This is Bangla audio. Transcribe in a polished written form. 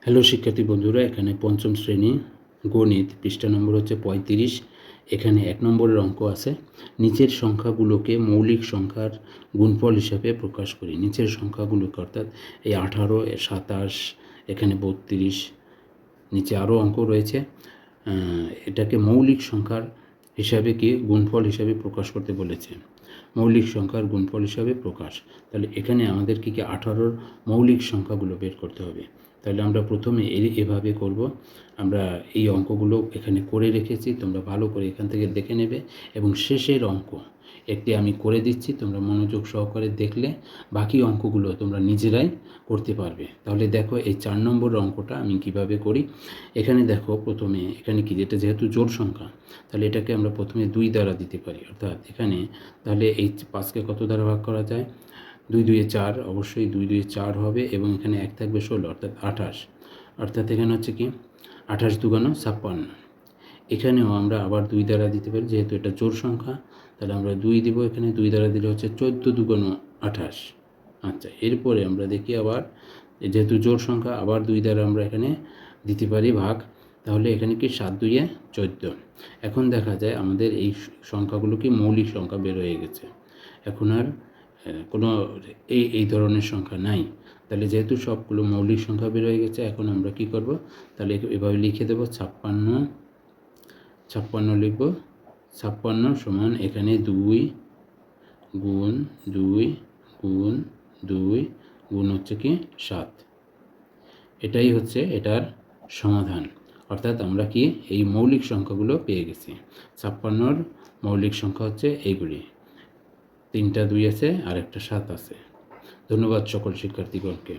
হ্যালো শিক্ষার্থী বন্ধুরা, এখানে পঞ্চম শ্রেণী গণিত পৃষ্ঠা নম্বর হচ্ছে 35। এখানে 1 নম্বরের অঙ্ক আছে। নিচের সংখ্যাগুলোকে মৌলিক সংখ্যার গুণফল হিসাবে প্রকাশ করি। নিচের সংখ্যাগুলোকে অর্থাৎ এই 18, 27, এখানে 32, নিচে আরও অঙ্ক রয়েছে। এটাকে মৌলিক সংখ্যার হিসাবে কি গুণফল হিসাবে প্রকাশ করতে বলেছে। মৌলিক সংখ্যার গুণফল হিসাবে প্রকাশ, তাহলে এখানে আমাদের কি 18-র মৌলিক সংখ্যাগুলো বের করতে হবে। তাহলে আমরা প্রথমে এভাবে করব। আমরা এই অঙ্কগুলো এখানে করে রেখেছি, তোমরা ভালো করে এখান থেকে দেখে নেবে। এবং শেষের অঙ্ক একটি আমি করে দিচ্ছি, তোমরা মনোযোগ সহকারে দেখলে বাকি অঙ্কগুলো তোমরা নিজেরাই করতে পারবে। তাহলে দেখো এই 4 নম্বর অঙ্কটা আমি কিভাবে করি। এখানে দেখো প্রথমে এখানে কি, এটা যেহেতু জোড় সংখ্যা, তাহলে এটাকে আমরা প্রথমে 2 দ্বারা দিতে পারি। অর্থাৎ এখানে তাহলে এই 5কে কত দ্বারা ভাগ করা যায়? 2 2 4, অবশ্যই 2 2 4 হবে। এবং এখানে 1 থাকবে 16, অর্থাৎ 28। অর্থাৎ এখানে হচ্ছে কি 28 দুগুণ 56। এখানেও আমরা আবার 2 দ্বারা দিতে পারি, যেহেতু এটা জোড় সংখ্যা, তাহলে আমরা 2 দিব। এখানে 2 দ্বারা দিলে হচ্ছে 14 দুগুণ 28। আচ্ছা, এরপরে আমরা দেখি আবার, যেহেতু জোড় সংখ্যা, আবার 2 দ্বারা আমরা এখানে দিতে পারি ভাগ। তাহলে এখানে কি 7 2 14। এখন দেখা যায় আমাদের এই সংখ্যাগুলো কি মৌলিক সংখ্যা বের হয়ে গেছে। এখন আর কোনো এই ধরনের সংখ্যা নাই। তাহলে যেহেতু সবগুলো মৌলিক সংখ্যা বের হয়ে গেছে, এখন আমরা কি করব, তাহলে এভাবে লিখে দেব 56 লিখব। 56 সমান এখানে 2 গুণ 2 গুণ 2 গুণ হচ্ছে কি 7। এটাই হচ্ছে এটার সমাধান। অর্থাৎ আমরা কি এই মৌলিক সংখ্যাগুলো পেয়ে গেছি। 56-র মৌলিক সংখ্যা হচ্ছে এইগুলি, 3টা 2 আছে আর একটা 7 আছে। ধন্যবাদ সকল শিক্ষার্থীগণকে।